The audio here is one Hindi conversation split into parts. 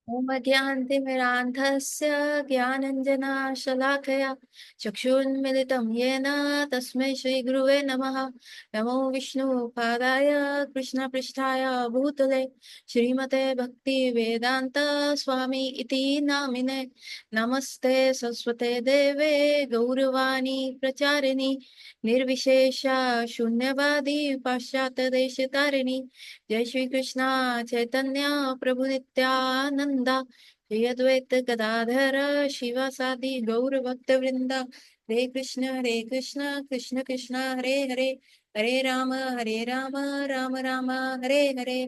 ओम ज्ञानतिमिरान्धस्य ज्ञानञ्जनशलाकया चक्षुन्मिलितं येन तस्मै श्रीगुरुवे नमः। नमो विष्णुपादाय कृष्णपृष्ठाय भूतले श्रीमते भक्तिवेदान्त स्वामी इति नामिने। नमस्ते सरस्वते देवे गौरवाणी प्रचारिणि निर्विशेष शून्यवादी पाश्चात्यदेशतारिणि। जय श्री कृष्णा चैतन्य प्रभु नित्यानंदा, श्री अद्वैत गदाधर शिवासादि गौर भक्त वृंदा। हरे कृष्ण कृष्ण कृष्ण हरे हरे, हरे राम राम राम हरे हरे।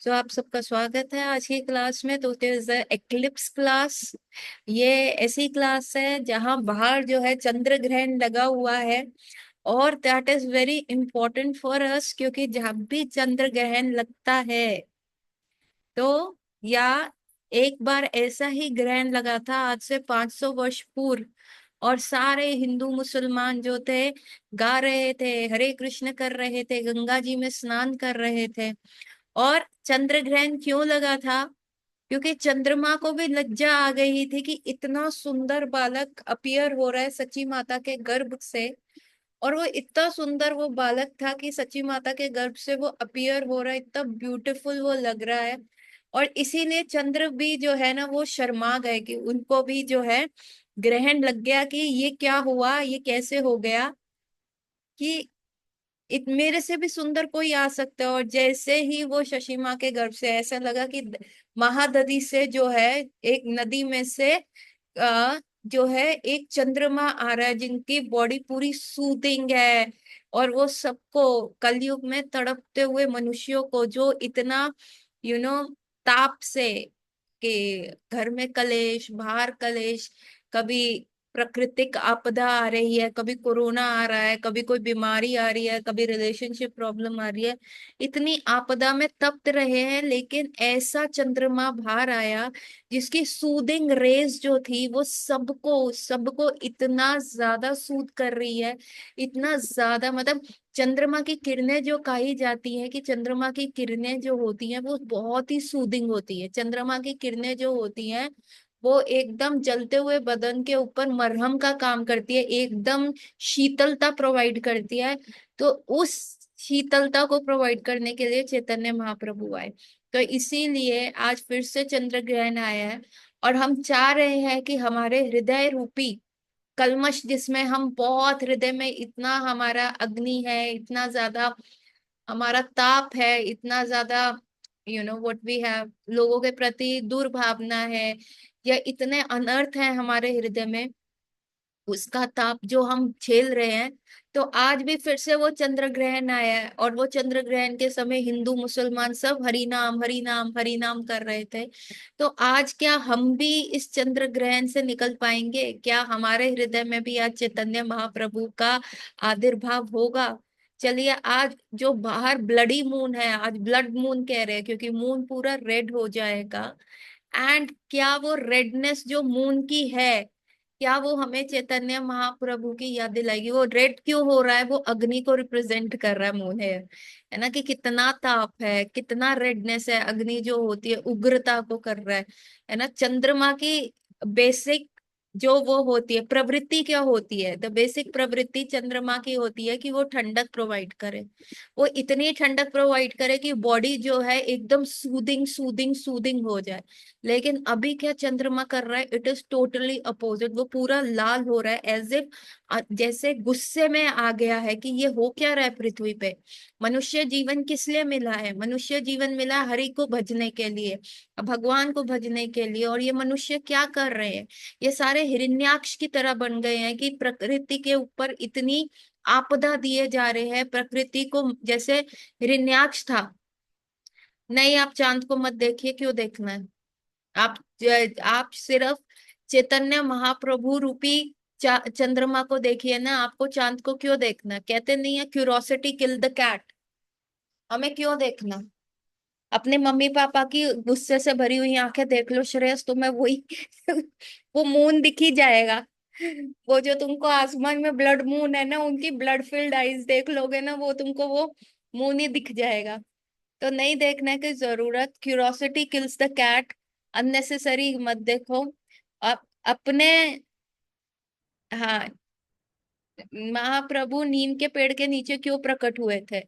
तो आप सबका स्वागत है आज की क्लास में। तो इट इज एक्लिप्स क्लास। ये ऐसी क्लास है जहां बाहर जो है चंद्र ग्रहण लगा हुआ है, और that is very important for us, क्योंकि जब भी चंद्र ग्रहण लगता है तो, या एक बार ऐसा ही ग्रहण लगा था आज से 500 वर्ष पूर्व, और सारे हिंदू मुसलमान जो थे गा रहे थे, हरे कृष्ण कर रहे थे, गंगा जी में स्नान कर रहे थे। और चंद्र ग्रहण क्यों लगा था? क्योंकि चंद्रमा को भी लज्जा आ गई थी कि इतना सुंदर बालक अपीयर हो रहा है सची माता के गर्भ से। और वो इतना सुंदर वो बालक था कि सची माता के गर्भ से वो अपीयर हो रहा है, इतना ब्यूटीफुल वो लग रहा है। और इसीलिए चंद्र भी जो है ना वो शर्मा गए, कि उनको भी जो है ग्रहण लग गया कि ये क्या हुआ, ये कैसे हो गया कि मेरे से भी सुंदर कोई आ सकता है। और जैसे ही वो शशि माँ के गर्भ से, ऐसा लगा कि महादधि से जो है, एक नदी में से जो है एक चंद्रमा आ रहा है, जिनकी बॉडी पूरी सूदिंग है। और वो सबको, कलयुग में तड़पते हुए मनुष्यों को, जो इतना यू नो ताप से, कि घर में कलेश बाहर कलेश, कभी प्राकृतिक आपदा आ रही है, कभी कोरोना आ रहा है, कभी कोई बीमारी आ रही है, कभी रिलेशनशिप प्रॉब्लम आ रही है, इतनी आपदा में तप्त रहे हैं। लेकिन ऐसा चंद्रमा बाहर आया जिसकी सूदिंग रेज जो थी वो सबको सबको इतना ज्यादा सूद कर रही है, इतना ज्यादा, मतलब चंद्रमा की किरणें जो कही जाती है कि चंद्रमा की किरणें जो होती हैं वो बहुत ही सूदिंग होती है। चंद्रमा की किरणें जो होती हैं वो एकदम जलते हुए बदन के ऊपर मरहम का काम करती है, एकदम शीतलता प्रोवाइड करती है। तो उस शीतलता को प्रोवाइड करने के लिए चैतन्य महाप्रभु आए। तो इसीलिए आज फिर से चंद्र ग्रहण आया है, और हम चाह रहे हैं कि हमारे हृदय रूपी कलमश, जिसमें हम बहुत, हृदय में इतना हमारा अग्नि है, इतना ज्यादा हमारा ताप है, इतना ज्यादा व्हाट वी हैव, लोगों के प्रति दुर्भावना है, या इतने अनर्थ है हमारे हृदय में, उसका ताप जो हम झेल रहे हैं। तो आज भी फिर से वो चंद्र ग्रहण आया है, और वो चंद्र ग्रहण के समय हिंदू मुसलमान सब हरि नाम हरि नाम हरि नाम कर रहे थे। तो आज क्या हम भी इस चंद्र ग्रहण से निकल पाएंगे? क्या हमारे हृदय में भी आज चैतन्य महाप्रभु का आविर्भाव होगा? चलिए, आज जो बाहर ब्लडी मून है, आज ब्लड मून कह रहे हैं, क्योंकि मून पूरा रेड हो जाएगा। एंड क्या वो रेडनेस जो मून की है, क्या वो हमें चैतन्य महाप्रभु की याद दिलाएगी? वो रेड क्यों हो रहा है? वो अग्नि को रिप्रेजेंट कर रहा है, मून है ना, कि कितना ताप है, कितना रेडनेस है, अग्नि जो होती है उग्रता को कर रहा है ना। चंद्रमा की बेसिक जो वो होती है प्रवृत्ति क्या होती है? द बेसिक प्रवृत्ति चंद्रमा की होती है कि वो ठंडक प्रोवाइड करे। वो इतनी ठंडक प्रोवाइड करे कि बॉडी जो है एकदम सूदिंग सूदिंग सूदिंग हो जाए। लेकिन अभी क्या चंद्रमा कर रहा है? It is totally opposite. वो पूरा लाल हो रहा है, एज इफ जैसे गुस्से में आ गया है कि ये हो क्या रहा है पृथ्वी पे। मनुष्य जीवन किस लिए मिला है? मनुष्य जीवन मिला हरि को भजने के लिए, भगवान को भजने के लिए। और ये मनुष्य क्या कर रहे हैं? ये सारे हिरण्याक्ष की तरह बन गए हैं कि प्रकृति के ऊपर इतनी आपदा दिए जा रहे हैं, प्रकृति को जैसे हिरण्याक्ष था। नहीं, आप चांद को मत देखिए, क्यों देखना है? आप आप सिर्फ चैतन्य महाप्रभु रूपी चंद्रमा को देखिए ना, आपको चांद को क्यों देखना? कहते नहीं है क्यूरोसिटी किल द कैट। हमें क्यों देखना? अपने मम्मी पापा की गुस्से से भरी हुई आंखें देख लो श्रेयस, तुम्हें वही वो मून दिख ही जाएगा। वो जो तुमको आसमान में ब्लड मून है ना, उनकी ब्लड फिल्ड आईज देख लोगे ना, वो तुमको वो मून ही दिख जाएगा। तो नहीं देखने की जरूरत, curiosity kills the cat. Unnecessary मत देखो। अपने, हाँ, महाप्रभु नीम के पेड़ के नीचे क्यों प्रकट हुए थे?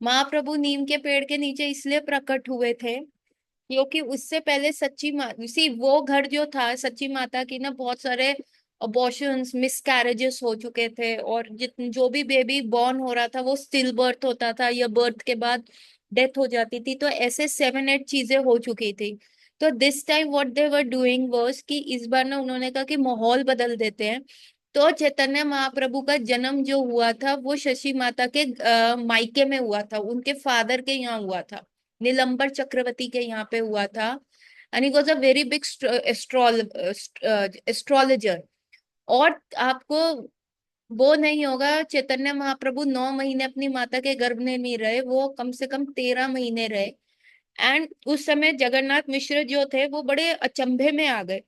महाप्रभु नीम के पेड़ के नीचे इसलिए प्रकट हुए थे क्योंकि उससे पहले सच्ची माँ, सी वो घर जो था सच्ची माता की ना, बहुत सारे अबॉर्शंस, मिसकैरेजेस हो चुके थे, और जित जो भी बेबी बॉर्न हो रहा था वो स्टिल बर्थ होता था या बर्थ के बाद डेथ हो जाती थी। तो ऐसे 7-8 चीजें हो चुकी थी। तो this time what they were doing was कि इस बार ना उन्होंने कहा कि माहौल बदल देते हैं। तो चैतन्य महाप्रभु का जन्म जो हुआ था वो शशि माता के मायके में हुआ था, उनके फादर के यहाँ हुआ था, नीलंबर चक्रवर्ती के यहाँ पे हुआ था। And he was a very big astrologer. और आपको वो नहीं होगा, चैतन्य महाप्रभु 9 महीने अपनी माता के गर्भ में नहीं रहे, वो कम से कम 13 महीने रहे। एंड उस समय जगन्नाथ मिश्र जो थे वो बड़े अचंभे में आ गए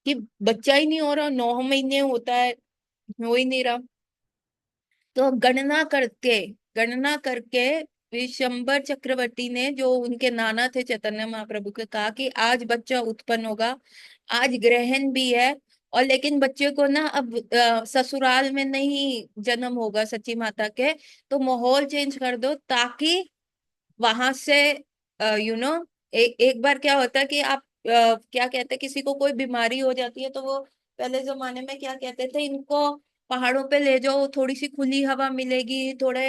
कि बच्चा ही नहीं हो रहा, 9 महीने होता है, हो ही नहीं रहा। तो गणना करके विशंबर चक्रवर्ती ने, जो उनके नाना थे चैतन्य महाप्रभु के, कहा कि आज बच्चा उत्पन्न होगा, आज ग्रहण भी है, और लेकिन बच्चे को ना अब ससुराल में नहीं जन्म होगा सच्ची माता के, तो माहौल चेंज कर दो ताकि वहां से एक बार क्या होता है कि आप क्या कहते हैं, किसी को कोई बीमारी हो जाती है तो वो पहले जमाने में क्या कहते थे, इनको पहाड़ों पे ले जाओ, थोड़ी सी खुली हवा मिलेगी, थोड़े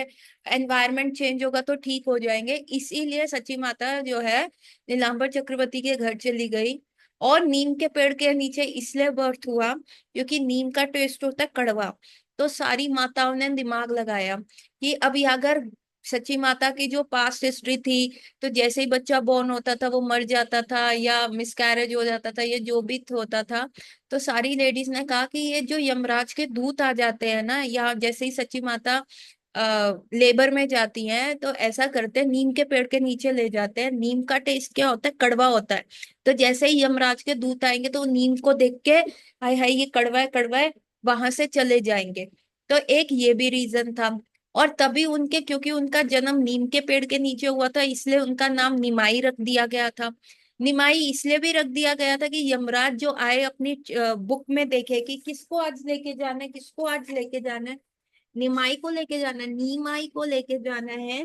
एनवायरनमेंट चेंज होगा तो ठीक हो जाएंगे। इसीलिए सची माता जो है नीलांबर चक्रवर्ती के घर चली गई, और नीम के पेड़ के नीचे इसलिए बर्थ हुआ क्योंकि नीम का टेस्ट होता है कड़वा। तो सारी माताओं ने दिमाग लगाया कि अभी अगर सच्ची माता की जो पास्ट हिस्ट्री थी, तो जैसे ही बच्चा बॉर्न होता था वो मर जाता था या मिसकैरेज हो जाता था, ये जो भी होता था, तो सारी लेडीज ने कहा कि ये जो यमराज के दूत आ जाते हैं ना, या जैसे ही सच्ची माता लेबर में जाती हैं तो ऐसा करते हैं, नीम के पेड़ के नीचे ले जाते हैं। नीम का टेस्ट क्या होता है, कड़वा होता है। तो जैसे ही यमराज के दूत आएंगे तो वो नीम को देख के हाय हाय ये कड़वा है, कड़वा है, वहां से चले जाएंगे। तो एक ये भी रीजन था। और तभी उनके, क्योंकि उनका जन्म नीम के पेड़ के नीचे हुआ था, इसलिए उनका नाम निमाई रख दिया गया था। निमाई इसलिए भी रख दिया गया था कि यमराज जो आए अपनी बुक में देखे कि किसको आज लेके जाना है, किसको आज लेके जाना है, निमाई को लेके जाना है, नीमाई को लेके जाना है,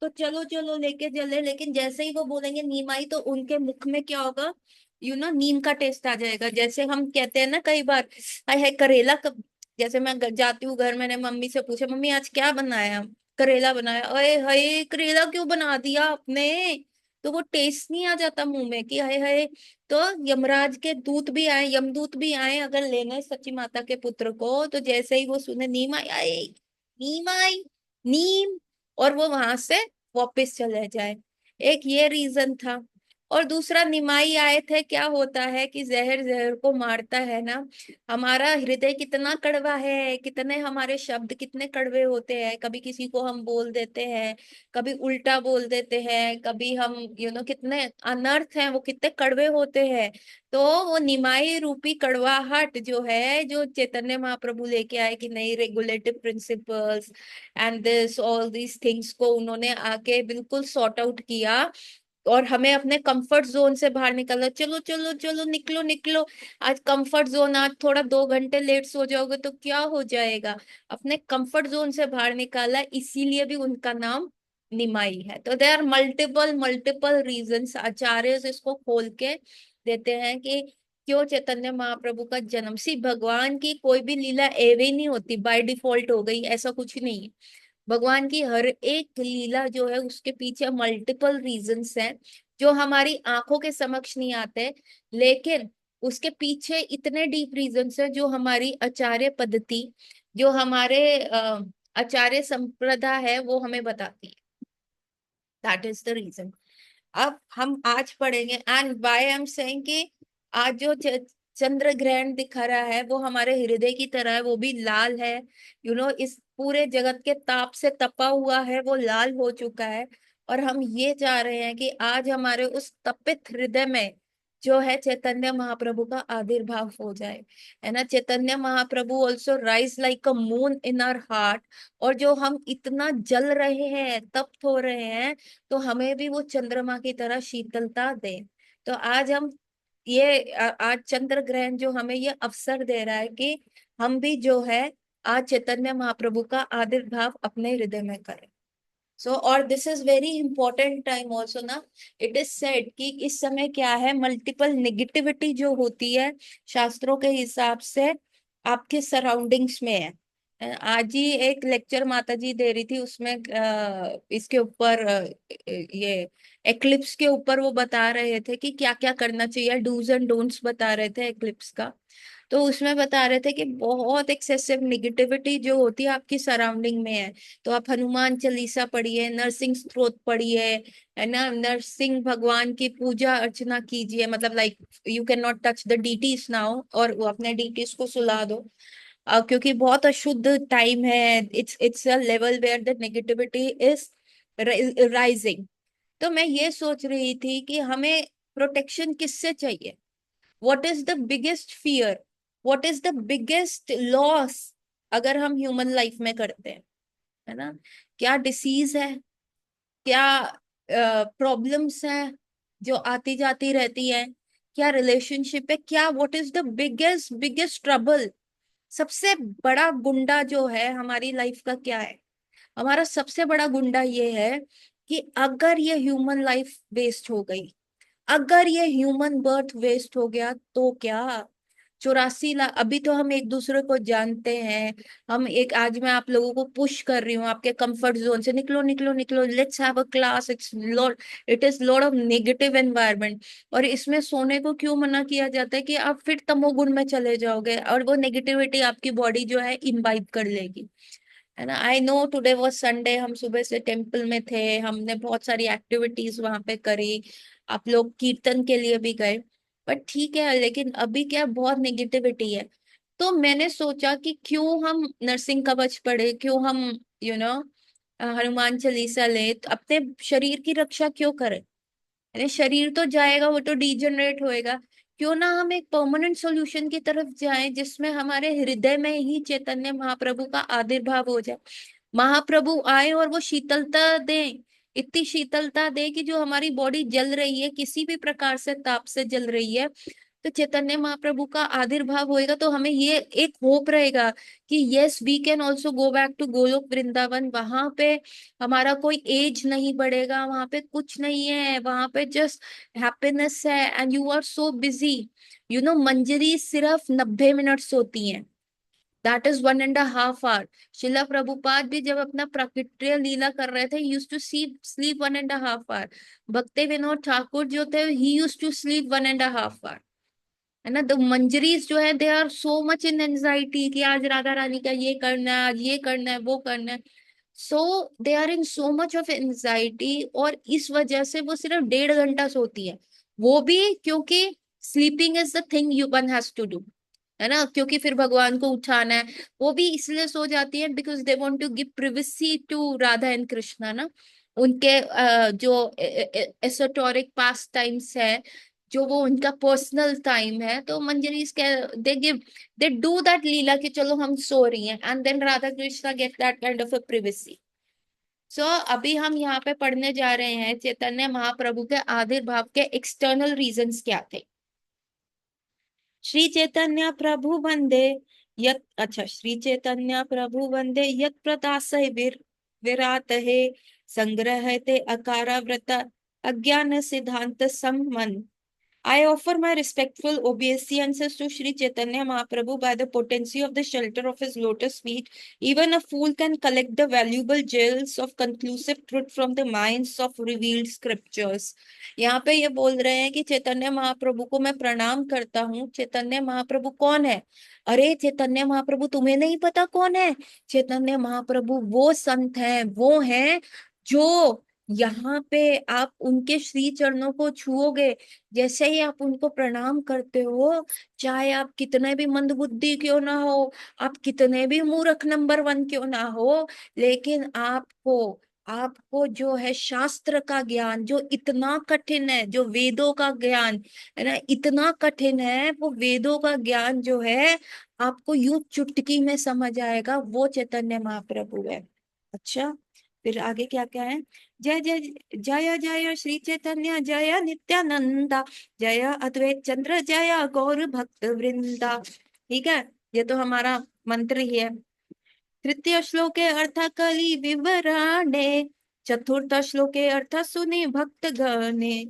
तो चलो चलो लेके चले। लेकिन जैसे ही वो बोलेंगे नीमाई, तो उनके मुख में क्या होगा, नीम का टेस्ट आ जाएगा। जैसे हम कहते हैं ना कई बार, हाय हाय करेला कब, जैसे मैं जाती हूँ घर, मैंने मम्मी से पूछा मम्मी आज क्या बनाया, करेला बनाया, अरे हाय करेला क्यों बना दिया आपने, तो वो टेस्ट नहीं आ जाता मुंह में कि हाय हाय। तो यमराज के दूत भी आए, यमदूत भी आए अगर लेने सच्ची माता के पुत्र को, तो जैसे ही वो सुने नीम आई आई, नीम आई, नीम, और वो वहां से वापस चले जाए। एक ये रीजन था। और दूसरा, निमाई आए थे, क्या होता है कि जहर जहर को मारता है ना। हमारा हृदय कितना कड़वा है, कितने हमारे शब्द कितने कड़वे होते हैं, कभी किसी को हम बोल देते हैं, कभी उल्टा बोल देते हैं, कभी हम कितने अनर्थ हैं, वो कितने कड़वे होते हैं। तो वो निमाई रूपी कड़वाहट जो है, जो चैतन्य महाप्रभु लेके आए कि नहीं, regulative principles and this all these things को उन्होंने आके बिल्कुल सॉर्ट आउट किया, और हमें अपने कंफर्ट जोन से बाहर निकलना, चलो चलो चलो निकलो निकलो, आज कंफर्ट जोन, आज थोड़ा 2 घंटे लेट सो जाओगे तो क्या हो जाएगा, अपने कंफर्ट जोन से बाहर निकाला, इसीलिए भी उनका नाम निमाई है। तो they are multiple multiple reasons, आचार्य इसको खोल के देते हैं कि क्यों चैतन्य महाप्रभु का जन्म। सी भगवान की कोई भी लीला एवे नहीं होती बाय डिफॉल्ट हो गई, ऐसा कुछ नहीं है। भगवान की हर एक लीला जो है उसके पीछे मल्टीपल रीजंस हैं, जो हमारी आंखों के समक्ष नहीं आते, लेकिन उसके पीछे इतने डीप रीजंस हैं जो हमारी आचार्य पद्धति, जो हमारे आचार्य संप्रदाय है, वो हमें बताती है। That is the reason. अब हम आज पढ़ेंगे, and by I am saying कि आज जो चंद्र ग्रहण दिखा रहा है वो हमारे हृदय की तरह है, वो भी लाल है। इस पूरे जगत के ताप से तपा हुआ है, वो लाल हो चुका है। और हम ये चाह रहे हैं कि आज हमारे उस तपित हृदय में जो है चैतन्य महाप्रभु का आविर्भाव हो जाए, है ना। Chaitanya Mahaprabhu also rise like a moon in our heart. और जो हम इतना जल रहे हैं, तप्त हो रहे हैं, तो हमें भी वो चंद्रमा की तरह शीतलता दे, तो आज हम ये आज चंद्र ग्रहण जो हमें ये अवसर दे रहा है कि हम भी जो है आज चैतन्य महाप्रभु का आविर्भाव अपने हृदय में करें। सो और this is very important time also ना। इट इज सेड कि इस समय क्या है, मल्टीपल नेगेटिविटी जो होती है शास्त्रों के हिसाब से आपके सराउंडिंग्स में है। आज ही एक लेक्चर माता जी दे रही थी, उसमें इसके ऊपर ये एक्लिप्स के ऊपर वो बता रहे थे कि क्या क्या करना चाहिए, डूज एंड डोंट्स बता रहे थे एक्लिप्स का। तो उसमें बता रहे थे कि बहुत एक्सेसिव निगेटिविटी जो होती है आपकी सराउंडिंग में है, तो आप हनुमान चालीसा पढ़िए, नरसिंह स्तोत्र पढ़िए, है ना, नरसिंह भगवान की पूजा अर्चना कीजिए, मतलब like you can not touch the deities now, और वो अपने डीटीज को सुला दो। क्योंकि बहुत अशुद्ध टाइम है, it's a level where the negativity is rising. तो मैं ये सोच रही थी कि हमें प्रोटेक्शन किससे चाहिए, what is the biggest fear, what is the biggest loss अगर हम ह्यूमन लाइफ में करते हैं, है ना। क्या डिसीज है, क्या प्रॉब्लम्स हैं जो आती जाती रहती है, क्या रिलेशनशिप है, क्या what is the biggest biggest trouble, सबसे बड़ा गुंडा जो है हमारी लाइफ का क्या है। हमारा सबसे बड़ा गुंडा ये है कि अगर ये ह्यूमन लाइफ वेस्ट हो गई, अगर ये ह्यूमन बर्थ वेस्ट हो गया तो क्या। 84 लाख, अभी तो हम एक दूसरे को जानते हैं। हम एक, आज मैं आप लोगों को पुश कर रही हूँ आपके कंफर्ट जोन से, निकलो निकलो निकलो, let's have a class, it is lot of negative environment. और इसमें सोने को क्यों मना किया जाता है कि आप फिर तमोगुण में चले जाओगे और वो नेगेटिविटी आपकी बॉडी जो है इम्बाइब कर लेगी, है ना। I know today was Sunday, हम सुबह से टेम्पल में थे, हमने बहुत सारी एक्टिविटीज वहां पे करी, आप लोग कीर्तन के लिए भी गए, बट ठीक है, लेकिन अभी क्या बहुत नेगेटिविटी है। तो मैंने सोचा कि क्यों हम नरसिंह कवच पढ़े, क्यों हम यू नो हनुमान चालीसा ले, तो अपने शरीर की रक्षा क्यों करें। अरे शरीर तो जाएगा, वो तो डिजनरेट होएगा। क्यों ना हम एक परमानेंट सॉल्यूशन की तरफ जाएं जिसमें हमारे हृदय में ही चैतन्य महाप्रभु का आविर्भाव हो जाए। महाप्रभु आए और वो शीतलता दें, इतनी शीतलता दे कि जो हमारी बॉडी जल रही है, किसी भी प्रकार से ताप से जल रही है, तो चैतन्य महाप्रभु का आविर्भाव होएगा तो हमें ये एक होप रहेगा कि yes we can also go back to Golok Vrindavan. वहां पे हमारा कोई एज नहीं बढ़ेगा, वहां पे कुछ नहीं है, वहां पे जस्ट हैप्पीनेस है, and you are so busy. मंजरी सिर्फ 90 मिनट्स होती हैं, दैट इज 1.5 आवर। शिला प्रभुपाद भी जब अपना प्राकट्य लीला कर रहे थे, यूज टू स्लीप 1.5 आवर। भक्ति विनोद ठाकुर जो थे, he use to sleep 1.5 hour, है ना। द मंजरीज जो है, they are so much in anxiety कि आज राधा रानी का ये करना है, आज ये करना है, वो करना है। So they are in so much of anxiety, और इस वजह से वो सिर्फ 1.5 घंटा सोती है, वो भी क्योंकि sleeping is the thing you one has to do, है ना, क्योंकि फिर भगवान को उठाना है। वो भी इसलिए सो जाती है because they want to give privacy to Radha and Krishna ना। उनके जो एसोटोरिक पास टाइम्स है, जो वो उनका पर्सनल टाइम है, तो मंजरी they give, they do that लीला कि चलो हम सो रही हैं, and then Radha Krishna get that kind of a privacy. So अभी हम यहाँ पे पढ़ने जा रहे हैं चैतन्य महाप्रभु के आविर्भाव के एक्सटर्नल रीजंस क्या थे। श्री चैतन्य प्रभु वंदे यत, अच्छा, श्री चैतन्य प्रभु वंदे यत प्रदास विराट है, संग्रह ते अकाराव्रत अज्ञान सिद्धांत सम्मन। I offer my respectful obeisances to Sri Chaitanya Mahaprabhu by the potency of the shelter of his lotus feet. Even a fool can collect the valuable jewels of conclusive truth from the minds of revealed scriptures. यहाँ पे ये बोल रहे हैं कि चैतन्य महाप्रभु को मैं प्रणाम करता हूँ। चैतन्य महाप्रभु कौन है? अरे चैतन्य महाप्रभु तुम्हें नहीं पता कौन है? चैतन्य महाप्रभु वो संत हैं, वो हैं जो यहाँ पे आप उनके श्री चरणों को छुओगे, जैसे ही आप उनको प्रणाम करते हो, चाहे आप कितने भी मंदबुद्धि क्यों ना हो, आप कितने भी मूर्ख नंबर 1 क्यों ना हो, लेकिन आपको आपको जो है शास्त्र का ज्ञान जो इतना कठिन है, जो वेदों का ज्ञान है ना, इतना कठिन है, वो वेदों का ज्ञान जो है आपको यूं चुटकी में समझ आएगा, वो चैतन्य महाप्रभु है। अच्छा, फिर आगे क्या क्या है, जय जय जय जय श्री चैतन्य जय नित्यानंदा, जय अद्वैत चंद्र जय गौर भक्त वृंदा। ठीक है, ये तो हमारा मंत्र ही है। तृतीय श्लोके अर्थ कलि विवरणे, चतुर्थ श्लोके अर्थ सुनि भक्त गणे।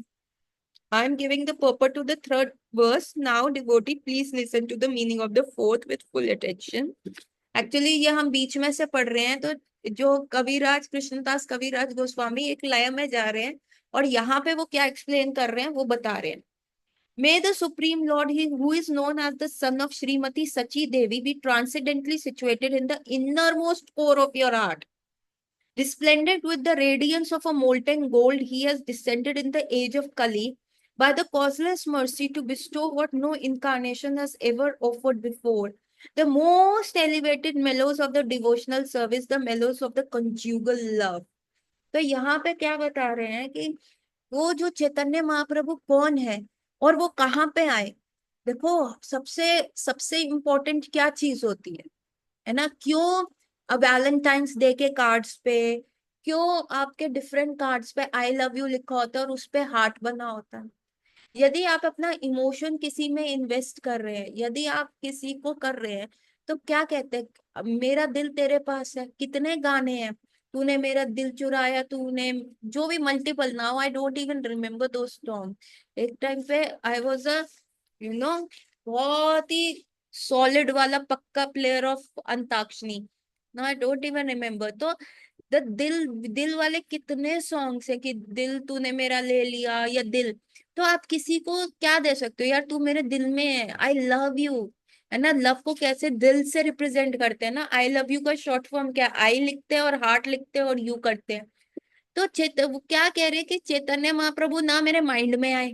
I am giving the purport to the third verse. Now, devotee, please listen to the meaning of the fourth with full attention. Actually, ये हम बीच में से पढ़ रहे हैं, तो जो कविराज कृष्णदास कविराज गोस्वामी एक लय में जा रहे हैं और यहाँ पे वो क्या एक्सप्लेन कर रहे हैं वो बता रहे हैं। May the Supreme Lord, he who is known as the son of Srimati Sachi Devi, be transcendently situated in the innermost core of your heart. Resplendent with the radiance of a molten gold, he has descended in the age of Kali by the causeless mercy to bestow what no incarnation has ever offered before. The most elevated mellows of the devotional service, the mellows of the conjugal love. तो यहाँ पे क्या बता रहे हैं कि वो जो चैतन्य महाप्रभु कौन है और वो कहाँ पे आए। देखो, सबसे सबसे इम्पोर्टेंट क्या चीज होती है ना, क्यों अब वैलेंटाइंस डे के कार्ड्स पे क्यों आपके डिफरेंट कार्ड्स पे आई लव यू लिखा होता है और उस पे हार्ट बना होता है। यदि आप अपना इमोशन किसी में इन्वेस्ट कर रहे हैं, यदि आप किसी को कर रहे हैं, तो क्या कहते हैं, अब मेरा दिल तेरे पास है, कितने गाने हैं, तूने मेरा दिल चुराया तूने, जो भी multiple, now I don't even remember दो सॉन्ग। एक टाइम पे I was a you know बहुत ही सॉलिड वाला पक्का player of antakshari. Now I don't even remember. तो द दिल दिल वाले कितने सॉन्ग्स है कि दिल तूने मेरा ले लिया या दिल। तो आप किसी को क्या दे सकते हो, यार तू मेरे दिल में है, आई लव यू, है ना। लव को कैसे दिल से रिप्रेजेंट करते हैं ना, आई लव यू का शॉर्ट फॉर्म क्या, आई लिखते हैं और हार्ट लिखते हैं और यू करते हैं। तो वो क्या कह रहे हैं कि चैतन्य महाप्रभु ना मेरे माइंड में आए,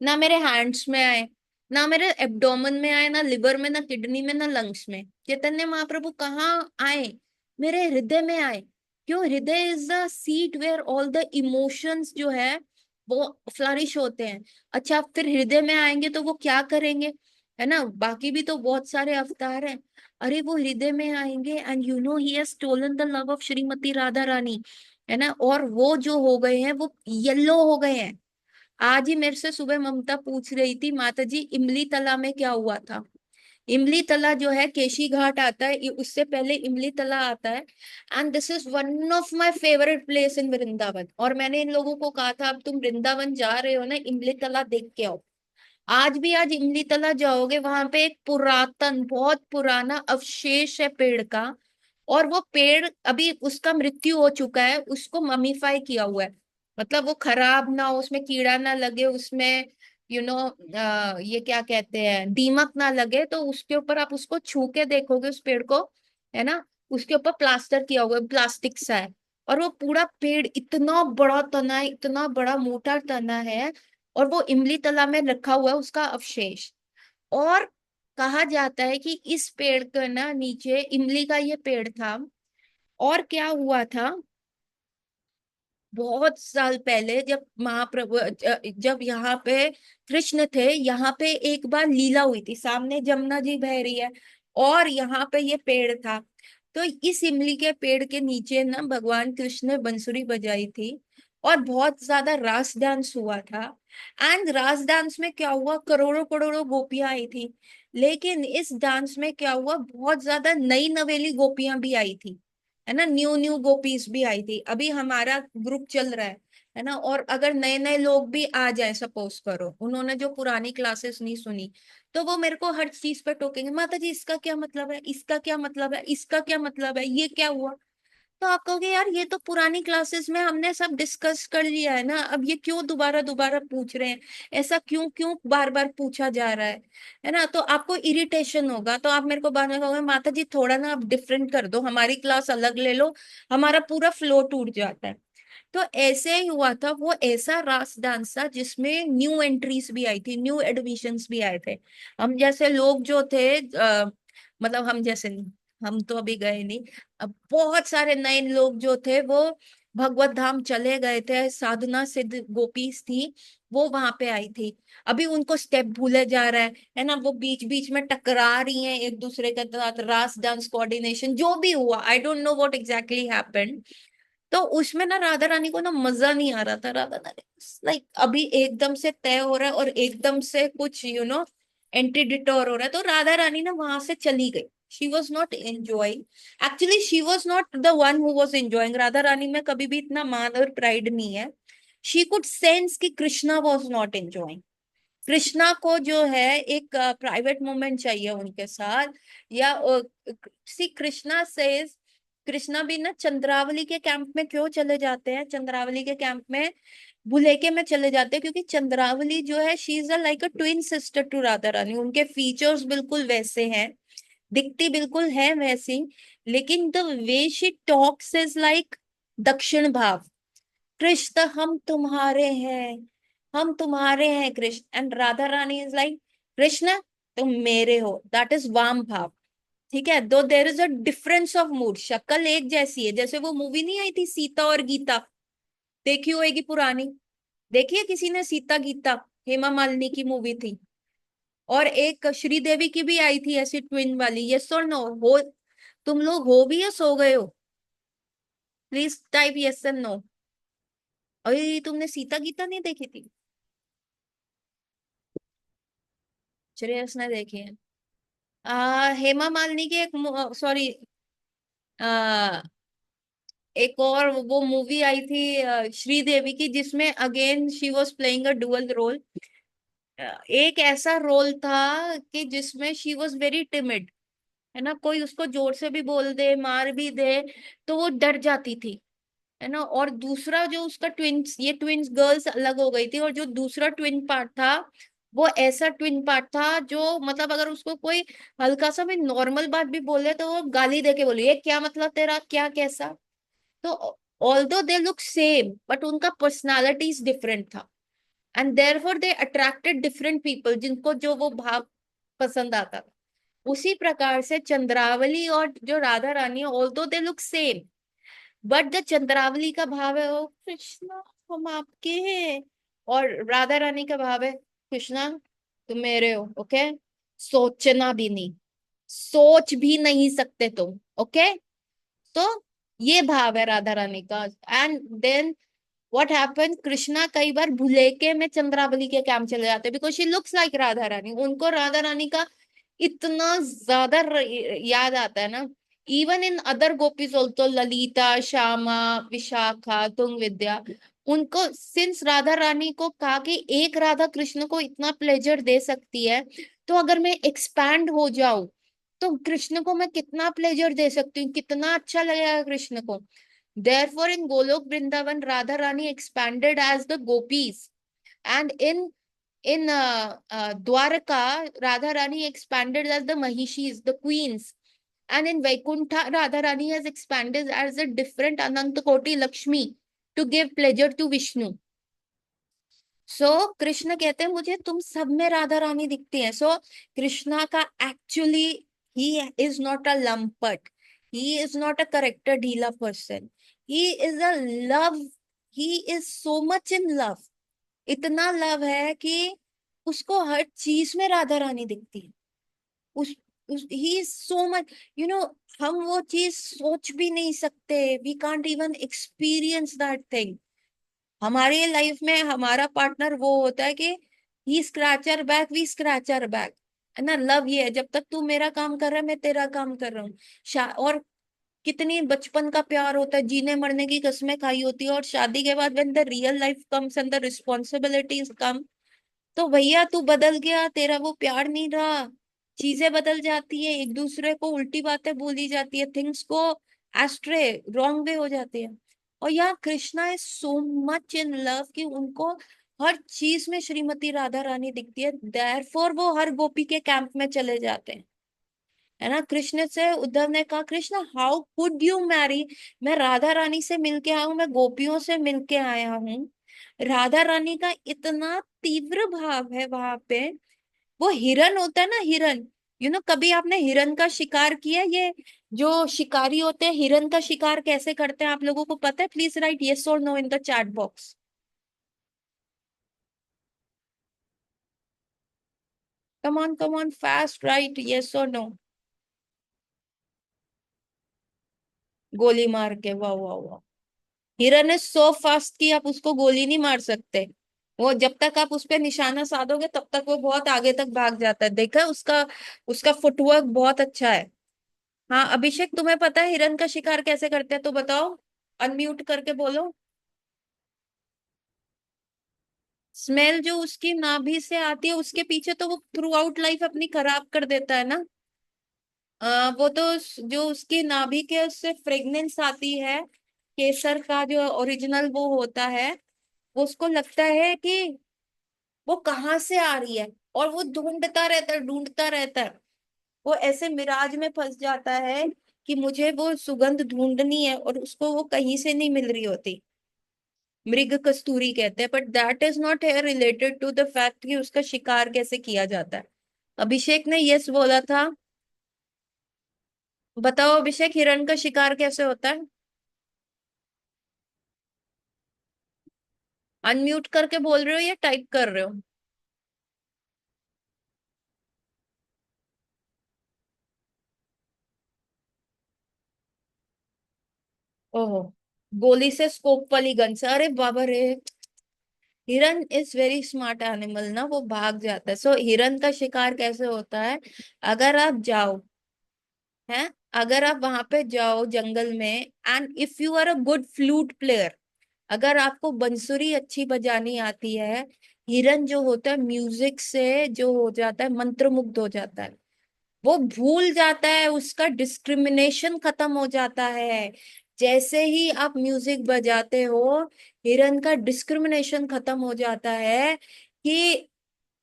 ना मेरे हैंड्स में आए, ना मेरे एब्डोमेन में आए, ना लिवर में, ना किडनी में, ना लंग्स में। चैतन्य महाप्रभु कहाँ आए, मेरे हृदय में आए। क्यों, हृदय is the seat where all the emotions जो है वो फ्लरिश होते हैं। अच्छा, फिर हृदय में आएंगे तो वो क्या करेंगे, है ना। बाकी भी तो बहुत सारे अवतार हैं। अरे वो हृदय में आएंगे, and you know he has stolen the love of Shrimati Radha Rani, है ना। और वो जो हो गए हैं वो येलो हो गए हैं। आज ही मेरे से सुबह ममता पूछ रही थी, माता जी इमली तला में क्या हुआ था। इमली तला जो है केशी घाट आता है, उससे पहले इमली तला आता है। And this is one of my favourite place in Vrindavan. और मैंने इन लोगों को कहा था अब तुम वृंदावन जा रहे हो ना, इमली तला देख के आओ। आज भी आज इमली तला जाओगे, वहां पे एक पुरातन बहुत पुराना अवशेष है पेड़ का। और वो पेड़ अभी उसका मृत्यु हो चुका है, उसको ममीफाई किया हुआ है। मतलब वो खराब ना हो, उसमें कीड़ा ना लगे, उसमें ये क्या कहते हैं, दीमक ना लगे, तो उसके ऊपर आप उसको छू के देखोगे उस पेड़ को, है ना। उसके ऊपर प्लास्टर किया हुआ है, प्लास्टिक सा है। और वो पूरा पेड़ इतना बड़ा तना है, इतना बड़ा मोटा तना है। और वो इमली तला में रखा हुआ है उसका अवशेष। और कहा जाता है कि इस पेड़ के ना नीचे इमली का ये पेड़ था। और क्या हुआ था, बहुत साल पहले जब महाप्रभु जब यहाँ पे कृष्ण थे, यहाँ पे एक बार लीला हुई थी, सामने जमुना जी बह रही है और यहाँ पे ये पेड़ था। तो इस इमली के पेड़ के नीचे ना भगवान कृष्ण ने बंसुरी बजाई थी और बहुत ज्यादा रास डांस हुआ था। एंड रास डांस में क्या हुआ, करोड़ों करोड़ों गोपियां आई थी। लेकिन इस डांस में क्या हुआ, बहुत ज्यादा नई नवेली गोपियां भी आई थी, है ना। न्यू न्यू गोपीज भी आई थी। अभी हमारा ग्रुप चल रहा है ना। और अगर नए नए लोग भी आ जाए, सपोज करो उन्होंने जो पुरानी क्लासेस नहीं सुनी, तो वो मेरे को हर चीज पे टोकेंगे, माता जी इसका क्या मतलब है, इसका क्या मतलब है, इसका क्या मतलब है, ये क्या हुआ। तो आप कहोगे यार ये तो पुरानी क्लासेस में हमने सब डिस्कस कर लिया है ना, अब ये क्यों दोबारा दोबारा पूछ रहे हैं, ऐसा क्यों क्यों बार बार पूछा जा रहा है ना। तो आपको इरिटेशन होगा, तो आप मेरे को बाद में कहोगे माता जी थोड़ा ना आप डिफरेंट कर दो, हमारी क्लास अलग ले लो, हमारा पूरा फ्लो टूट जाता है। तो ऐसे ही हुआ था, वो ऐसा रास डांस था जिसमें न्यू एंट्रीज भी आई थी, न्यू एडमिशन्स भी आए थे। हम जैसे लोग जो थे मतलब हम जैसे नहीं, हम तो अभी गए नहीं। अब बहुत सारे नए लोग जो थे वो भगवत धाम चले गए थे, साधना सिद्ध गोपीज थी, वो वहां पे आई थी। अभी उनको स्टेप भूले जा रहा है ना। वो बीच बीच में टकरा रही हैं एक दूसरे के साथ, रास डांस कोऑर्डिनेशन जो भी हुआ, I don't know what exactly happened. तो उसमें ना राधा रानी को ना मजा नहीं आ रहा था। राधा रानी लाइक अभी एकदम से तय हो रहा है और एकदम से कुछ एंटी डिटोर हो रहा है, तो राधा रानी ना वहां से चली गई। She was not enjoying. Actually she was not the one who was enjoying. Radha Rani में कभी भी इतना मान और प्राइड नहीं है। शी कुड सेंस कि Krishna was not enjoying. Krishna को जो है एक प्राइवेट मोमेंट चाहिए उनके साथ, या सी कृष्णा सेज। कृष्णा भी ना चंद्रावली के कैंप में क्यों चले जाते हैं? चंद्रावली के कैंप में भुलेके में चले जाते हैं क्योंकि चंद्रावली जो है she is like a twin sister to Radha Rani. उनके फीचर्स बिल्कुल वैसे हैं, दिखती बिल्कुल है वैसी, लेकिन the way she talks is like दक्षिण भाव। कृष्ण हम तुम्हारे हैं, हम तुम्हारे हैं Krishna. And Radha Rani is like Krishna तुम मेरे हो, दैट इज वाम भाव। ठीक है, दो there is a difference of mood. शक्ल एक जैसी है, जैसे वो मूवी नहीं आई थी सीता और गीता, देखी होगी पुरानी। देखी है किसी ने सीता गीता? हेमा मालिनी की मूवी थी। और एक श्रीदेवी की भी आई थी ऐसी ट्विन वाली। यस और नो हो? तुम लोग हो भी या सो गए हो? Please type yes and no. अरे तुमने सीता गीता नहीं देखी थी? श्रेयस ने देखी है। हेमा मालिनी की एक, सॉरी, आ, एक और वो मूवी आई थी श्रीदेवी की, जिसमें again she was playing a dual role. एक ऐसा रोल था कि जिसमें शी वॉज वेरी टिमिड, है ना, कोई उसको जोर से भी बोल दे, मार भी दे, तो वो डर जाती थी, है ना। और दूसरा जो उसका ट्विंस, ये ट्विंस गर्ल्स अलग हो गई थी, और जो दूसरा ट्विन पार्ट था वो ऐसा ट्विन पार्ट था जो मतलब अगर उसको कोई हल्का सा भी नॉर्मल बात भी बोले तो वो गाली दे के बोले ये क्या मतलब तेरा, क्या कैसा। तो although they look same but उनका पर्सनालिटीज डिफरेंट था, and therefore they attracted different people, जिनको जो वो भाव पसंद आता था। उसी प्रकार से चंद्रावली और जो राधा रानी है, although they look same, but the Chandravali का भाव है ओ कृष्णा हम आपके हैं, और राधा रानी का भाव है कृष्णा तुम मेरे हो। ओके, सोचना भी नहीं, सोच भी नहीं सकते तुम। ओके, तो ये भाव है राधा रानी का। And then what happen, Krishna कई बार भुलेके में चंद्रावली के कैंप चले जाते हैं because she looks like Radha Rani. उनको राधा रानी का इतना ज्यादा याद आता है ना। Even in other gopis also, Lalita, Shyama, Vishakha, Tungavidya, उनको सिंस राधा रानी को कहा कि एक राधा कृष्ण को इतना प्लेजर दे सकती है, तो अगर मैं एक्सपैंड हो जाऊं तो कृष्ण को मैं कितना प्लेजर दे सकती हूँ, कितना अच्छा लगेगा कृष्ण को। Therefore, in Golok Vrindavan, Radha Rani expanded as the gopis, and in Dwarka, Radha Rani expanded as the Mahishis, the queens, and in Vaikuntha, Radha Rani has expanded as a different Anantakoti Lakshmi to give pleasure to Vishnu. सो कृष्ण कहते हैं मुझे तुम सब में राधा रानी दिखती है। सो कृष्णा का actually he is not a लंपट, he is not a character ढीला person, he is a love, he is so much in love. इतना लव है कि उसको हर चीज में राधा रानी दिखती है। उस ही is so much, you know, हम वो चीज सोच भी नहीं सकते, we can't even experience that thing. हमारे लाइफ में हमारा पार्टनर वो होता है कि he scratch her back, we scratch her back, है ना। लव ये है जब तक तू मेरा काम कर रहा है मैं तेरा काम कर रहा हूँ। और कितनी बचपन का प्यार होता है, जीने मरने की कस्में खाई होती है, और शादी के बाद when the real life comes and the responsibilities come, तो भैया तू बदल गया, तेरा वो प्यार नहीं रहा। चीजें बदल जाती है, एक दूसरे को उल्टी बातें बोली जाती है, थिंग्स को एस्ट्रे, रॉन्ग वे हो जाती है। और यहाँ Krishna is so much in love कि उनको हर चीज में श्रीमती राधा रानी दिखती है, देयरफॉर वो हर गोपी के कैंप में चले जाते हैं, है ना। कृष्ण से उद्धव ने कहा Krishna how could you Mary, मैं राधा रानी से मिलके आया हूँ, मैं गोपियों से मिलके आया हूँ। राधा रानी का इतना तीव्र भाव है वहां पे। वो हिरन होता है ना, हिरन, कभी आपने हिरन का शिकार किया? ये जो शिकारी होते हैं हिरन का शिकार कैसे करते हैं आप लोगों को पता है? प्लीज राइट यस और no in the chat box. Come on fast right yes और नो। गोली मार के, वाह वाह वाह। हिरन इज सो फास्ट कि आप उसको गोली नहीं मार सकते। वो जब तक आप उस पर निशाना साधोगे तब तक वो बहुत आगे तक भाग जाता है, देखा है उसका। उसका फुटवर्क बहुत अच्छा है। हाँ अभिषेक, तुम्हें पता है हिरन का शिकार कैसे करते हैं तो बताओ। अनम्यूट करके बोलो। स्मेल जो उसकी नाभि से आती है उसके पीछे, तो वो थ्रू आउट लाइफ अपनी खराब कर देता है ना। वो तो जो उसकी नाभि के उससे फ्रेग्रेंस आती है, केसर का जो ओरिजिनल वो होता है, वो उसको लगता है कि वो कहाँ से आ रही है, और वो ढूंढता रहता है, ढूंढता रहता है। वो ऐसे मिराज में फंस जाता है कि मुझे वो सुगंध ढूंढनी है, और उसको वो कहीं से नहीं मिल रही होती। मृग कस्तूरी कहते हैं, बट दैट इज नॉट है रिलेटेड टू द फैक्ट कि उसका शिकार कैसे किया जाता है। अभिषेक ने यस बोला था। बताओ अभिषेक, हिरण का शिकार कैसे होता है। अनम्यूट करके बोल रहे हो या टाइप कर रहे हो। ओहो, गोली से, स्कोप वाली गन से, अरे बाबा रे। हिरन इज वेरी स्मार्ट एनिमल ना, वो भाग जाता है। सो हिरन का शिकार कैसे होता है। अगर आप जाओ, हैं, अगर आप वहां पे जाओ जंगल में, and if you are a good flute player, अगर आपको बंसुरी अच्छी बजानी आती है, हिरन जो होता है म्यूजिक से जो हो जाता है, मंत्रमुग्ध हो जाता है। वो भूल जाता है, उसका डिस्क्रिमिनेशन खत्म हो जाता है। जैसे ही आप म्यूजिक बजाते हो, हिरन का डिस्क्रिमिनेशन खत्म हो जाता है कि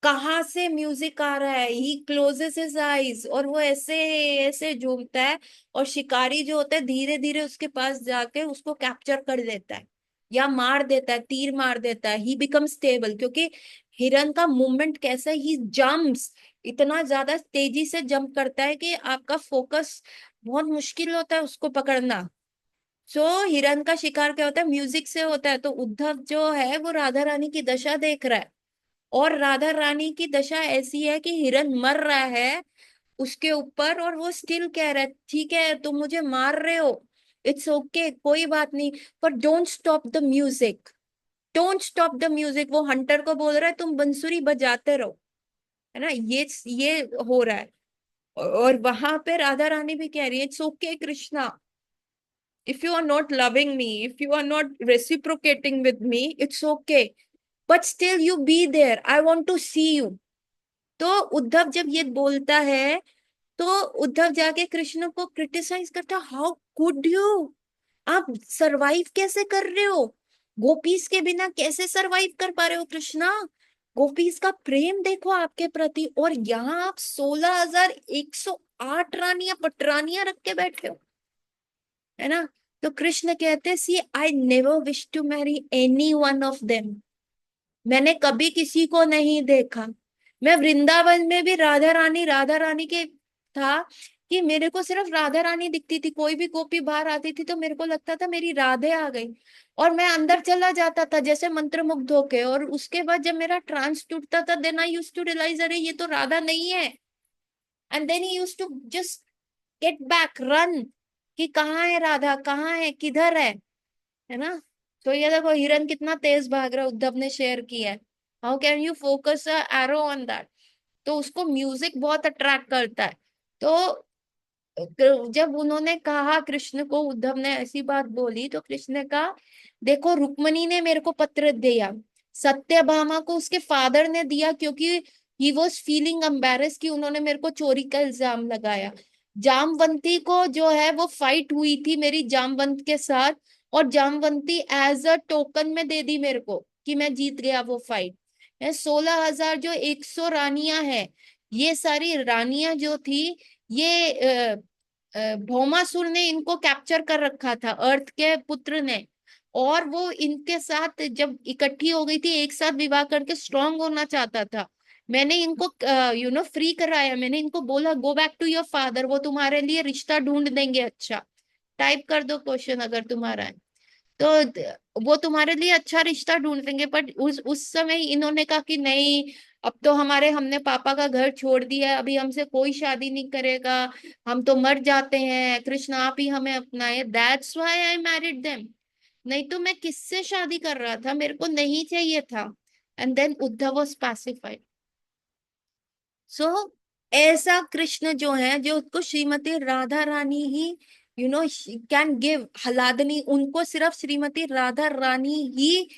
कहाँ से म्यूजिक आ रहा है। ही क्लोजेस हिज आईज, और वो ऐसे ऐसे झूमता है, और शिकारी जो होता है धीरे धीरे उसके पास जाके उसको कैप्चर कर लेता है, या मार देता है, तीर मार देता है। ही बिकम स्टेबल, क्योंकि हिरन का मूवमेंट कैसा है, ही जम्प्स, इतना ज्यादा तेजी से जंप करता है कि आपका फोकस बहुत मुश्किल होता है उसको पकड़ना। सो हिरन का शिकार क्या होता है, म्यूजिक से होता है। तो उद्धव जो है वो राधा रानी की दशा देख रहा है, और राधा रानी की दशा ऐसी है कि हिरन मर रहा है उसके ऊपर, और वो स्टिल कह रहा है ठीक है तुम मुझे मार रहे हो, इट्स ओके, कोई बात नहीं, पर don't stop the music, don't stop the music. वो हंटर को बोल रहा है तुम बंसुरी बजाते रहो, है ना। ये हो रहा है। और वहां पे राधा रानी भी कह रही है it's okay Krishna, if you are not loving me, if you are not reciprocating with me, it's okay, but still you be there, I want to see you. तो उद्धव जब ये बोलता है, तो उद्धव जाके कृष्ण को क्रिटिसाइज करता, हाउ कुड यू, आप सरवाइव कैसे कर रहे हो, गोपीस के बिना कैसे सरवाइव कर पा रहे हो कृष्णा। गोपीस का प्रेम देखो आपके प्रति, और यहाँ आप 16,108 रानियां पटरानियां रख के बैठे हो, है ना। तो कृष्ण कहते, see I never wish to marry any one of them, मैंने कभी किसी को नहीं देखा। मैं वृंदावन में भी राधा रानी के था, कि मेरे को सिर्फ राधा रानी दिखती थी, कोई भी गोपी बाहर आती थी तो मेरे को लगता था मेरी राधे आ गई, और मैं अंदर चला जाता था जैसे मंत्रमुग्ध होके। और उसके बाद जब मेरा ट्रांस टूटता था, then I used to realise, अरे ये तो राधा नहीं है। And then he used to just get back, run, कि कहाँ है राधा, कहाँ है, किधर है ना। तो ये देखो हिरन कितना तेज भाग रहा है, उद्धव ने शेयर किया है। How can you focus a arrow on that. तो उसको म्यूजिक बहुत अट्रैक्ट करता है। तो जब उन्होंने कहा कृष्ण को, उद्धव ने ऐसी बात बोली, तो कृष्ण ने कहा देखो रुक्मणी ने मेरे को पत्र दिया, सत्यभामा को उसके फादर ने दिया, क्योंकि ही वॉज फीलिंग एम्बेरस कि उन्होंने मेरे को चोरी का इल्जाम लगाया। जामवंती को जो है वो फाइट हुई थी मेरी जामवंत के साथ, और जामवंती एज अ टोकन में दे दी मेरे को कि मैं जीत गया वो फाइट। 16,000 जो 100 रानियां हैं, ये सारी रानियां जो थी, ये भौमासुर ने इनको कैप्चर कर रखा था, अर्थ के पुत्र ने। और वो इनके साथ जब इकट्ठी हो गई थी, एक साथ विवाह करके स्ट्रांग होना चाहता था। मैंने इनको फ्री कराया, मैंने इनको बोला go back to your father, वो तुम्हारे लिए रिश्ता ढूंढ देंगे अच्छा। टाइप कर दो क्वेश्चन अगर तुम्हारा है तो। वो तुम्हारे लिए अच्छा रिश्ता ढूंढ देंगे, बट उस समय इन्होंने कहा कि नहीं, अब तो हमने पापा का घर छोड़ दिया है, अभी हमसे कोई शादी नहीं करेगा, हम तो मर जाते हैं, कृष्ण आप ही हमें अपनाए, that's why I married them. नहीं तो मैं किससे शादी कर रहा था, मेरे को नहीं चाहिए था। And then Uddhav was pacified. So ऐसा कृष्ण जो है, जो उसको श्रीमती राधा रानी ही कैन गिव हलादनी, उनको सिर्फ श्रीमती राधा रानी ही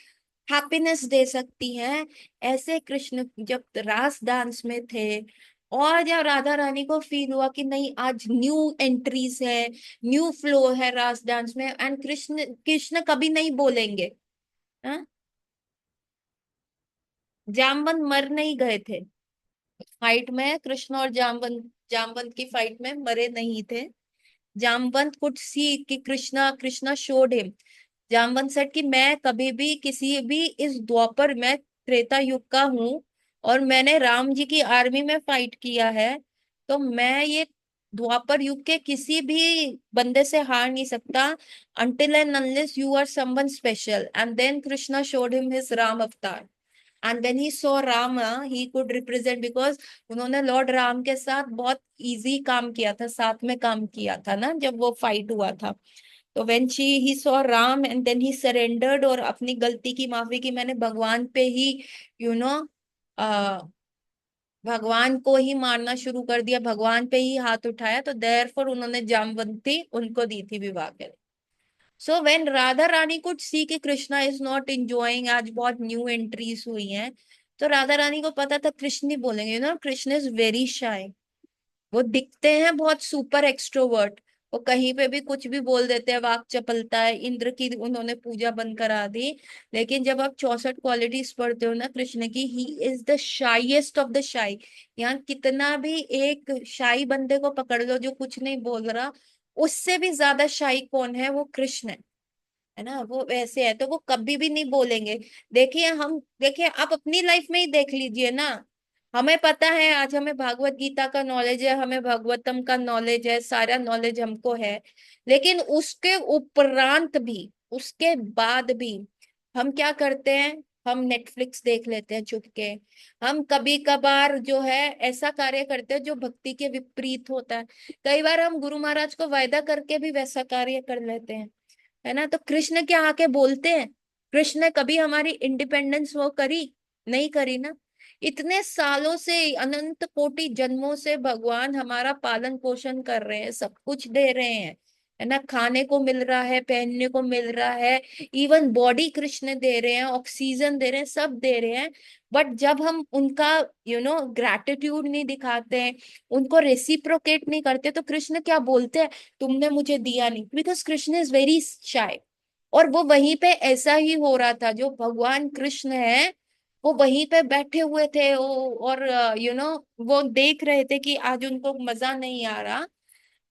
हैप्पीनेस दे सकती है। ऐसे कृष्ण जब रास डांस में थे, और जब राधा रानी को फील हुआ कि नहीं आज न्यू एंट्रीज है, न्यू फ्लो है रास डांस में, एंड कृष्ण कृष्ण कभी नहीं बोलेंगे। हाँ? जामवंत मर नहीं गए थे फाइट में, कृष्ण और जामवंत, जामवंत की फाइट में मरे नहीं थे। जामवंत कुड सी कि Krishna Krishna showed him. Jamvant said कि मैं कभी भी किसी भी इस द्वापर में, त्रेता युग का हूँ, और मैंने राम जी की आर्मी में फाइट किया है, तो मैं ये द्वापर युग के किसी भी बंदे से हार नहीं सकता, until and unless you are someone special. And then Krishna showed him his Ram avatar. And when he saw Ram, he could represent, because उन्होंने लॉर्ड राम के साथ बहुत इजी काम किया था, साथ में काम किया था ना जब वो फाइट हुआ था। तो when she he saw Ram and then he surrendered, और अपनी गलती की माफी की, मैंने भगवान पे ही यू नो भगवान को ही मारना शुरू कर दिया, भगवान पे ही हाथ उठाया, तो देयरफॉर उन्होंने जामवंती उनको दी थी विवाह के लिए। So when Radha Rani could see कि कृष्णा इज नॉट इंजॉइंग, आज बहुत न्यू एंट्रीज हुई हैं, तो राधा रानी को पता था कृष्ण ही बोलेंगे, कृष्ण इज वेरी शाय। वो दिखते हैं बहुत सुपर एक्सट्रोवर्ट, वो कहीं पे भी कुछ भी बोल देते हैं, वाक चपलता है, इंद्र की उन्होंने पूजा बंद करा दी। लेकिन जब आप 64 क्वालिटीज पढ़ते हो ना कृष्ण की, he is the shyest of the shy. यहाँ कितना भी एक शाई बंदे को पकड़ लो जो कुछ नहीं बोल रहा, उससे भी ज्यादा शाई कौन है, वो कृष्ण है ना। वो वैसे है तो वो कभी भी नहीं बोलेंगे। देखिए हम, देखिए आप अपनी लाइफ में ही देख लीजिए ना। हमें पता है, आज हमें भागवत गीता का नॉलेज है, हमें भागवतम का नॉलेज है, सारा नॉलेज हमको है, लेकिन उसके उपरांत भी, उसके बाद भी हम क्या करते हैं, हम नेटफ्लिक्स देख लेते हैं चुप के। हम कभी कभार जो है ऐसा कार्य करते हैं जो भक्ति के विपरीत होता है। कई बार हम गुरु महाराज को वायदा करके भी वैसा कार्य कर लेते हैं, है ना। तो कृष्ण क्या आके बोलते हैं? कृष्ण ने कभी हमारी इंडिपेंडेंस वो करी? नहीं करी ना। इतने सालों से, अनंत कोटि जन्मों से भगवान हमारा पालन पोषण कर रहे हैं, सब कुछ दे रहे हैं, है ना। खाने को मिल रहा है, पहनने को मिल रहा है, इवन बॉडी कृष्ण दे रहे हैं, ऑक्सीजन दे रहे हैं, सब दे रहे हैं। बट जब हम उनका ग्रैटिट्यूड नहीं दिखाते हैं, उनको रेसिप्रोकेट नहीं करते, तो कृष्ण क्या बोलते हैं? तुमने मुझे दिया नहीं, because Krishna is very shy. और वो वहीं पे ऐसा ही हो रहा था, जो भगवान कृष्ण है वो वहीं पे बैठे हुए थे, और वो देख रहे थे कि आज उनको मजा नहीं आ रहा।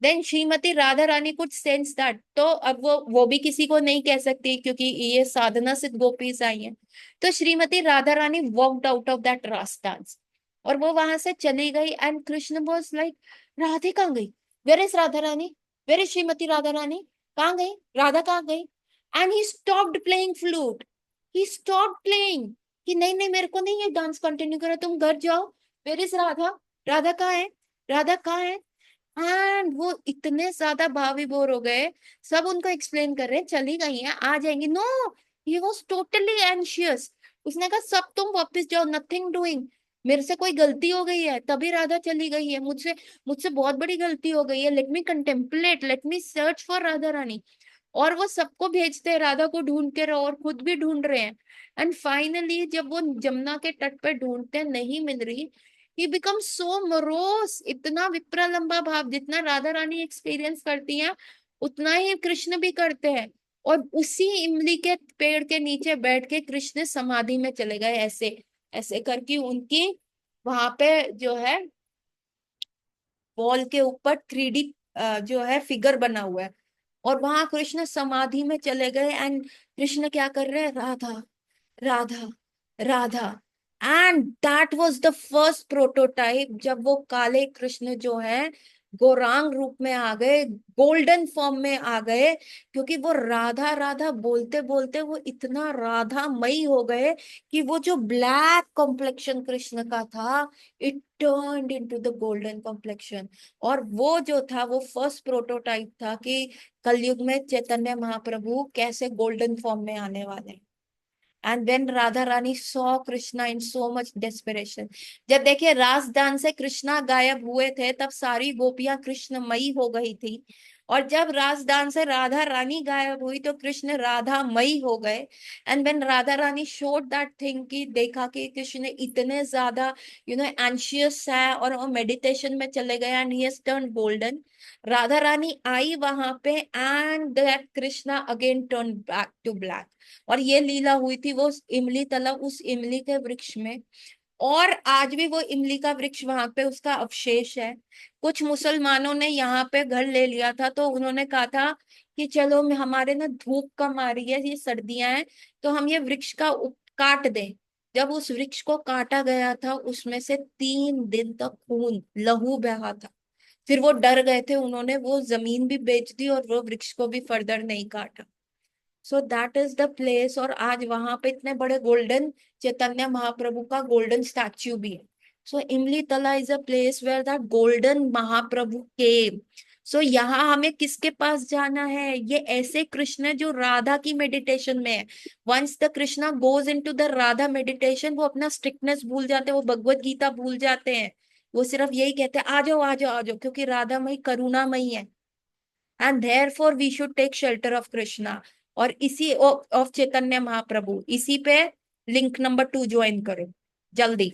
देन श्रीमती राधा रानी कुछ सेंस दैट, तो अब वो भी किसी को नहीं कह सकती क्योंकि ये साधना सिद्ध गोपीज आई हैं। तो Shrimati Radha Rani walked out of that raas dance, और वो वहां से चली गई। And Krishna was like, Radhe कहाँ गई? Where is Radha Rani? Where is Shrimati Radha Rani? कहाँ गई राधा, कहाँ गई? And he stopped playing flute, he stopped playing, कि नहीं नहीं मेरे को नहीं ये डांस कंटिन्यू करो, तुम घर जाओ। Where is Radha? राधा कहाँ है? राधा कहाँ है? एंड वो इतने ज्यादा भाव विभोर हो गए, सब उनको एक्सप्लेन कर रहे हैं, चली गई हैं आ जाएंगी, no, he was totally anxious. उसने कहा सब तुम वापस जाओ, नथिंग डूइंग, मेरे से कोई गलती हो गई है तभी राधा चली गई है, मुझसे मुझसे बहुत बड़ी गलती हो गई है, let me contemplate, let me search for Radha Rani. और वो सबको भेजते हैं राधा को ढूंढ के रहो, और खुद भी ढूंढ रहे हैं। एंड फाइनली जब वो जमुना के तट पे ढूंढते हैं, नहीं मिल रही, ही बिकम सो मोरोस, इतना विप्रलंबा भाव, जितना राधा रानी एक्सपीरियंस करती हैं उतना ही कृष्ण भी करते हैं। और उसी इमली के पेड़ के नीचे बैठ के कृष्ण समाधि में चले गए, ऐसे ऐसे करके उनकी वहां पे जो है वॉल के ऊपर 3D जो है फिगर बना हुआ है, और वहां कृष्ण समाधि में चले गए। एंड कृष्ण क्या कर रहे हैं? Radha, Radha, Radha. And that was the first prototype, जब वो काले कृष्ण जो है गौरांग रूप में आ गए, गोल्डन फॉर्म में आ गए, क्योंकि वो राधा राधा बोलते बोलते वो इतना राधामयी हो गए कि वो जो ब्लैक कॉम्प्लेक्शन कृष्ण का था, it turned into the golden complexion. और वो जो था वो फर्स्ट प्रोटोटाइप था कि कलयुग में चैतन्य महाप्रभु कैसे गोल्डन फॉर्म में आने वाले। And then Radha Rani saw Krishna in so much desperation. जब देखिए रासदान से कृष्णा गायब हुए थे तब सारी गोपियां कृष्णमयी हो गई थी, और जब रासदान से राधा रानी गायब हुई तो कृष्ण राधामयी हो गए। And when Radha Rani showed that thing, कि देखा कि कृष्ण इतने ज्यादा एंशियस है और वो मेडिटेशन में चले गए and he has turn golden. Radha Rani आई वहां पे and that Krishna again turn back to black. और ये लीला हुई थी वो इमली तला, उस इमली के वृक्ष में। और आज भी वो इमली का वृक्ष वहां पे उसका अवशेष है। कुछ मुसलमानों ने यहाँ पे घर ले लिया था तो उन्होंने कहा था कि चलो हमारे ना धूप कम आ रही है, ये सर्दियां हैं, तो हम ये वृक्ष का काट दें। जब उस वृक्ष को काटा गया था उसमें से 3 दिन तक खून लहू बहा था। फिर वो डर गए थे, उन्होंने वो जमीन भी बेच दी और वो वृक्ष को भी फर्दर नहीं काटा। So that is the place. और आज वहां पे इतने बड़े गोल्डन चैतन्य महाप्रभु का गोल्डन स्टैच्यू भी है। So Imli Tala is a place where the golden Mahaprabhu came. So यहाँ हमें किसके पास जाना है? ये ऐसे कृष्ण है जो राधा की मेडिटेशन में है। Once the Krishna goes into the Radha meditation, वो अपना स्ट्रिक्टनेस भूल जाते हैं, वो भगवत गीता भूल जाते हैं। वो सिर्फ यही कहते हैं आ जाओ आ जाओ आ जाओ, क्योंकि राधा मई करुणामयी है। And therefore we should take shelter of Krishna. और इसी ऑफ चैतन्य महाप्रभु, इसी पे लिंक नंबर 2 ज्वाइन करो जल्दी।